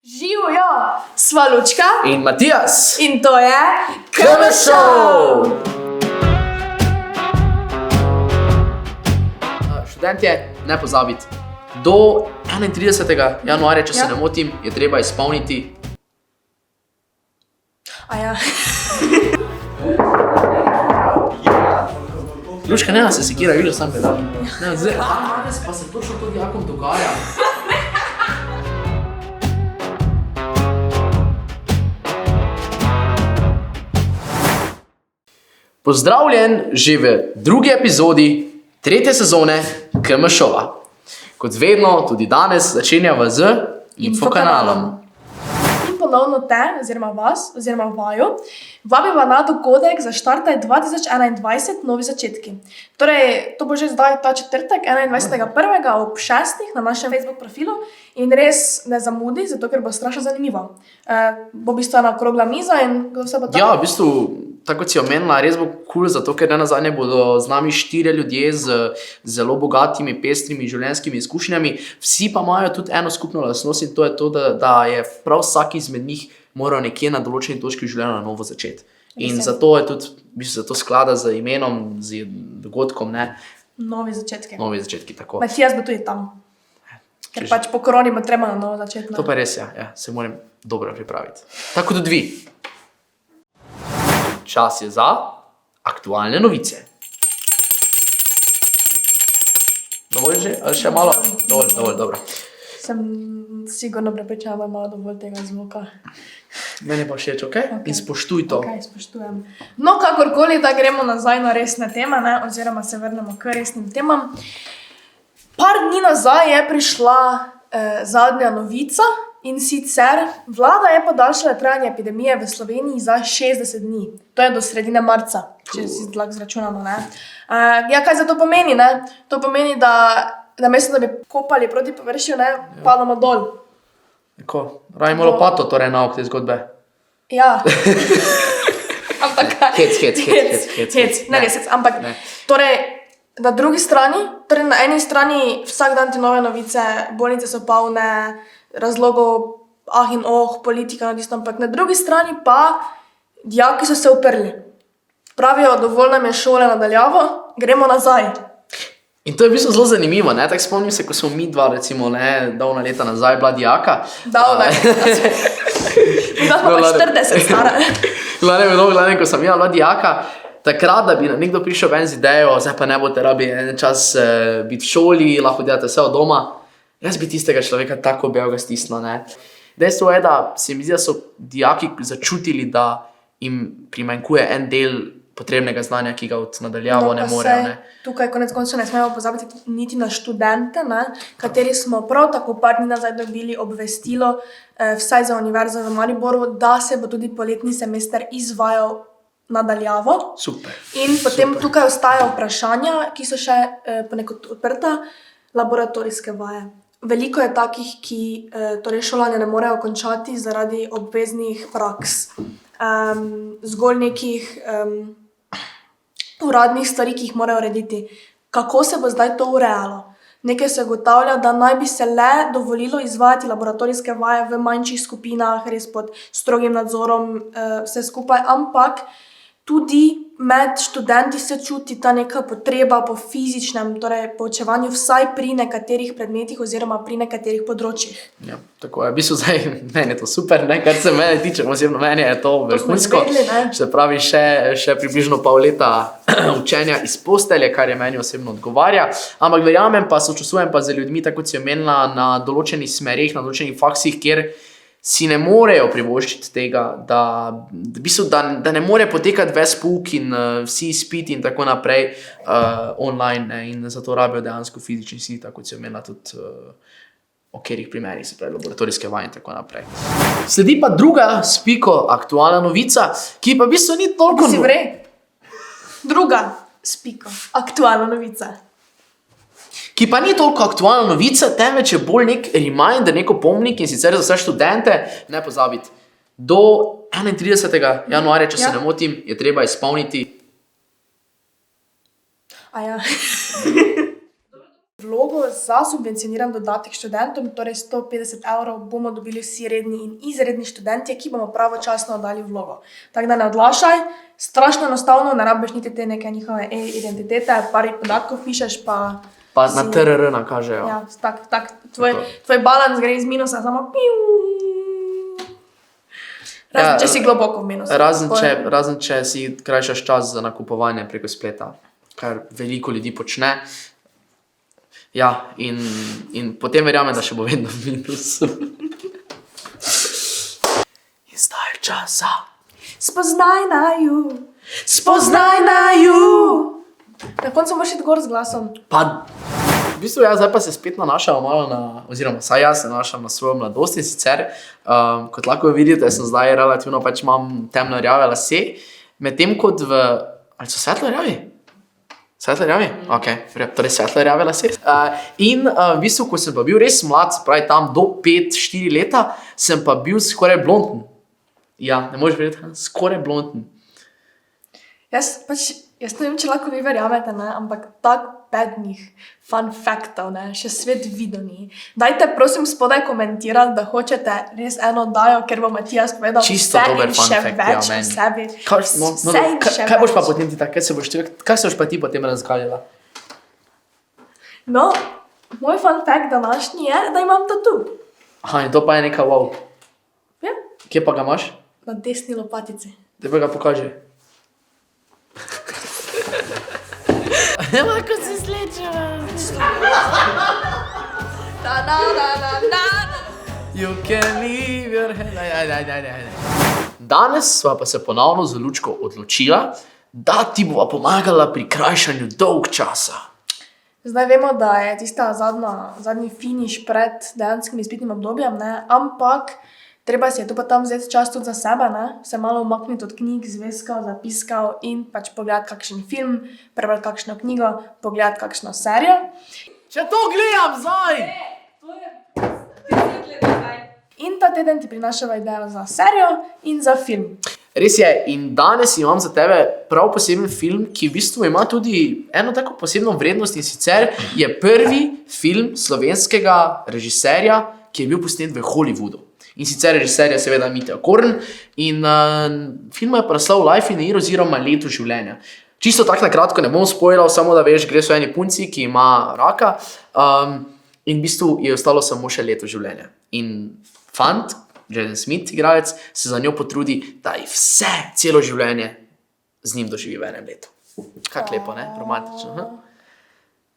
Živijo, sva Lučka in Matijas. in to je KM Show! Študentje, ne pozabite, do 31. januarja, če se ne motim, je treba izpolniti. Ja. Lučka, ne se sekira, vidiš sam pedal. Danes pa se točno to dijakom dogaja. Pozdravljen že v drugi epizodi 3. sezone KM Showa. Kot vedno, tudi danes začenjava z infokanalom. In ponovno te, oziroma vas, oziroma vaju, vabiva na dogodek za štartaj 2021 Novi začetki. Torej, to bo že zdaj ta četrtek, 21.1. ob 6. na našem Facebook profilu in res ne zamudi, zato ker bo strašno zanimivo. Bo v bistvu ena okrogla miza in kdo vse bo tam? Ja, v bistvu, tako kot si omenila, res bo cool, zato ker nenazadnje bodo z nami 4 ljudje z zelo bogatimi, pestrimi življenjskimi izkušnjami. Vsi pa imajo tudi eno skupno lastnost in to je to, da je prav vsak izmed njih moral nekje na določeni točki življenja na novo začeti. In zato je tudi, v bistvu, zato sklada z imenom, z dogodkom, ne? Novi začetki. Novi začetki, tako. Matijas bo tudi tam. Ker pač po koroni bo treba na novo začeti. To pa res, ja, se moram dobro pripraviti. Tako tudi vi. Čas je za aktualne novice. Dovolj že? Ali še malo? Dovolj, dobro. Sem sigurno prepričana, da ima dovolj tega zvoka. Meni pa všeč, ok? In spoštuj to. Ok, spoštujem. No, kakorkoli, da gremo nazaj na resne teme, ne? Oziroma se vrnemo k resnim temam. Par dni nazaj je prišla zadnja novica in sicer vlada je podaljšala trajanje epidemije v Sloveniji za 60 dni. To je do sredine marca, če si lahko zračunamo, ne? Ja, kaj za to pomeni, ne? To pomeni, da namesto da bi kopali proti površju, ne, padamo dol. Tako, rajmo lopato, torej nauk te zgodbe. Ja. Ampak kaj? Hec. Ne, res, ampak torej, na drugi strani, torej na eni strani vsak dan ti nove novice, bolnice so polne, razlogov in politika na tisto, ampak na drugi strani pa dijaki so se uprli. Pravijo, dovolj nam je šole nadaljavo, gremo nazaj. In to je v bistvu zelo zanimivo, ne? Tako spomnim se, ko smo mi dva, recimo, ne, davna leta nazaj bila dijaka. Davna leta. Da smo pa 40 stara. Glavne, ko sem bila dijaka, takrat, da bi nekdo prišel ven z idejo, zdaj pa ne boste rabi en čas biti v šoli, lahko delate vse od doma. Jaz bi tistega človeka tako belega stisnil, ne. Dejstvo je, da se mi zdi, da so dijaki začutili, da jim primanjkuje en del potrebnega znanja, ki ga od nadaljavo ne morejo, ne. Tukaj konec koncev ne smemo pozabiti niti na študente, ne, kateri smo prav tako par dni nazaj dobili obvestilo, vsaj za Univerzo v Mariboru, da se bo tudi poletni semester izvajal nadaljavo. Super. In potem tukaj ostajajo vprašanja, ki so še ponekod odprta, laboratorijske vaje. Veliko je takih, ki torej šolanje ne morejo končati zaradi obveznih praks. Zgolj nekih uradnih stvari, ki jih morajo urediti. Kako se bo zdaj to urejalo? Nekaj se ugotavlja, da naj bi se le dovolilo izvajati laboratorijske vaje v manjših skupinah, res pod strogim nadzorom, vse skupaj, ampak tudi med študenti se čuti ta neka potreba po fizičnem, torej poučevanju vsaj pri nekaterih predmetih oziroma pri nekaterih področjih. Ja, tako je. V bistvu zdaj, meni je to super, ne, kar se mene tiče, osebno meni je to vrhunsko. Se pravi, še približno pol leta učenja iz postelje, kar je meni osebno odgovarja. Ampak verjamem pa, sočustvujem pa z ljudmi, tako kot si omenila, na določenih smerih, na določenih faksih, kjer si ne morejo privoščiti tega, da ne more potekati ves pouk in vsi izpiti in tako naprej online, ne, in zato rabijo dejansko fizični stik, tako kot si omenila tudi o katerih primerih, se pravi laboratorijske vaje in tako naprej. Sledi pa druga spiko aktualna novica, ki pa v bistvu ni toliko... Si vrej? Druga spiko aktualna novica. Ki pa ni toliko aktualna novica, temveč je bolj nek reminder, nek opomnik in sicer za vse študente, ne pozabiti, do 31. januarja, če se ne motim, je treba izpolniti. Ja. vlogo za subvencioniran dodatek študentom, torej 150 € bomo dobili vsi redni in izredni študentje, ki bomo pravočasno oddali vlogo. Tako da ne odlašaj, strašno enostavno, ne rabiš niti te neke njihove identitete, par podatkov pišeš, pa na TRR nakažejo. Ja, tvoj balans gre iz minusa, samo razen, če si globoko v minusu. Razen, če si krajšaš čas za nakupovanje preko spleta, kar veliko ljudi počne. Ja, in potem verjamem, da še bo vedno v minusu. In zdaj je časa. Spoznaj naju. Na koncu moraš iti gor z glasom. Pa, v bistvu zdaj pa se spet nanašam malo oziroma saj jaz se nanašam na svojo mladost in sicer, kot lahko vidite, sem zdaj relativno imam temno rjave lase, medtem kot ali so svetlo rjavi? Svetlo rjavi? Ok, torej svetlo rjave lase. In v bistvu, ko sem pa bil res mlad, pravi tam do 5-4 leta, sem pa bil skoraj blonden. Ja, ne moreš verjeti, skoraj blonden. Jaz ne vem, če lahko vi verjamete, ne? Ampak tak bednih fun faktov, ne? Še svet videl ni. Dajte prosim spodaj komentirati, da hočete res eno oddajo, ker bo Matijas povedal čisto dober fun fact, več o sebi. Kaj boš pa potem ti tako, kaj se boš pa ti potem razgaljala? No, moj fun fact današnji je, da imam tatu. Aha, in to pa je neka wow. Ja? Kje pa ga imaš? Na desni lopatici. Te pa ga pokaži. Lahko se slečeva. You can leave your head. Ajde. Danes sva pa se ponovno z Lučko odločila, da ti bova pomagala pri krajšanju dolg časa. Zdaj vemo, da je tista zadnji finiš pred dejanskim izpitnim obdobjem, ne? Ampak treba si je tu pa tam vzeti čas tudi za sebe, ne? Se malo umakniti od knjig, zvezkov, zapiskov in pač pogledati kakšen film, prebrati kakšno knjigo, pogledati kakšno serijo. Če to gledam zdaj! In ta teden ti prinašava idejo za serijo in za film. Res je, in danes imam za tebe prav poseben film, ki v bistvu ima tudi eno tako posebno vrednost in sicer je prvi film slovenskega režiserja, ki je bil posnet v Hollywoodu. In sicer režiser je seveda Mitja Korn in film je pa naslov Life in a Year oziroma Leto življenja. Čisto tako na kratko, ne bom spoilal, samo da veš, gre so eni punci, ki ima raka in v bistvu je ostalo samo še leto življenja. In fant, Jaden Smith, igralec, se za njo potrudi, da je celo življenje z njim doživi v enem letu. Kak lepo, ne? Romantično.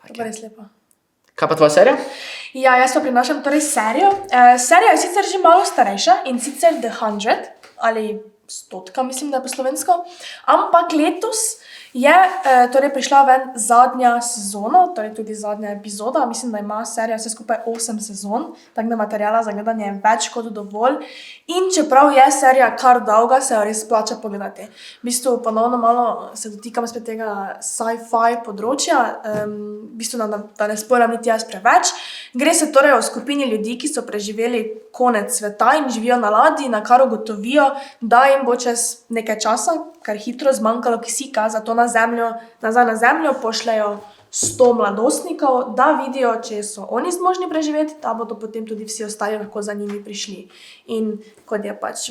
To pa res lepo. Kaj pa tvoja serija? Ja, jaz pa prinašam torej serijo. Serija je sicer že malo starejša in sicer The 100 ali 100, mislim, da je po slovensko. Ampak letos je torej prišla ven zadnja sezona, torej tudi zadnja epizoda. Mislim, da ima serija vse skupaj 8 sezon, tako da materiala za gledanje je več kot dovolj. In čeprav je serija kar dolga, se jo res splača pogledati. V bistvu ponovno malo se dotikam spet tega sci-fi področja, v bistvu da ne spoilam niti jaz preveč. Gre se torej o skupini ljudi, ki so preživeli konec sveta in živijo na ladji, na kar ugotovijo, da jim bo čez nekaj časa, kar hitro zmanjkalo kisika, zato nazaj na zemljo pošljajo 100 mladostnikov, da vidijo, če so oni zmožni preživeti, da bodo potem tudi vsi ostali lahko za njimi prišli. In kot je pač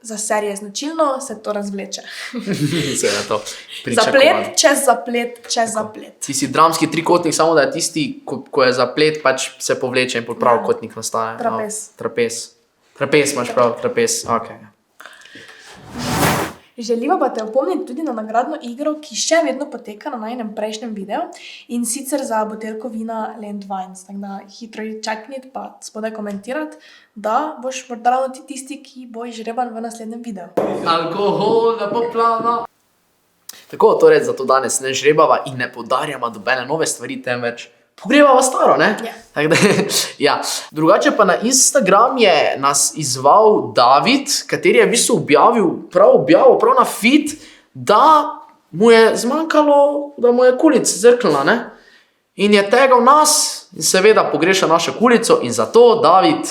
za serije značilno, se to razvleče. Seveda to Zaplet, čez zaplet. Ti si dramski trikotnik, samo da je tisti, ko je zaplet, pač se povleče in pravokotnik nastaja. Trapez imaš prav, trapez, ok. Želiva pa te opomniti tudi na nagradno igro, ki še vedno poteka na najinem prejšnjem videu in sicer za buteljko vina Land Wines. Tako da hitro čakniti pa spodaj komentirati, da boš morda ravno ti tisti, ki bo izžreban v naslednjem videu. Alkohol ne poplava. Tako, torej zato danes ne žrebava in ne podarjava dobene nove stvari, temveč pogrevava staro, ne? Ja. Drugače pa na Instagram je nas izval David, kateri je v bistvu objavil prav na feed, da mu je zmanjkalo, da mu je kulica zrknila, ne? In je tegal nas in seveda pogreša našo kulico in zato, David,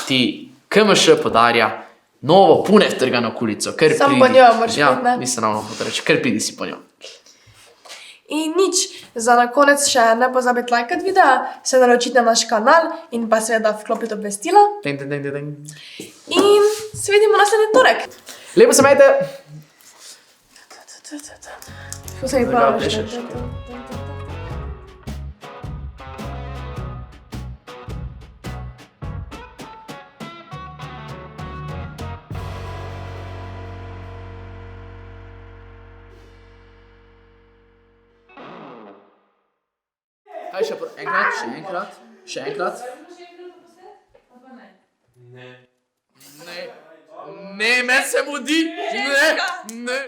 ti KMŠ podarja novo pune vtrgano kulico. Sam po njo moraš biti, ne? Nisem ravno hotel reči, kar pridi si po njo. In nič, za na konec še ne pozabite lajkati videa, se naročite na naš kanal in pa seveda vklopite obvestila. Ding, ding, ding, ding, ding. In se vidimo naslednji torek. Lepo se imejte. Što se mi Zdaj ga praviš? plešeš. Kaj še enkrat, še enkrat, še enkrat. Ne. Ne, me se mudi. Ne, ne.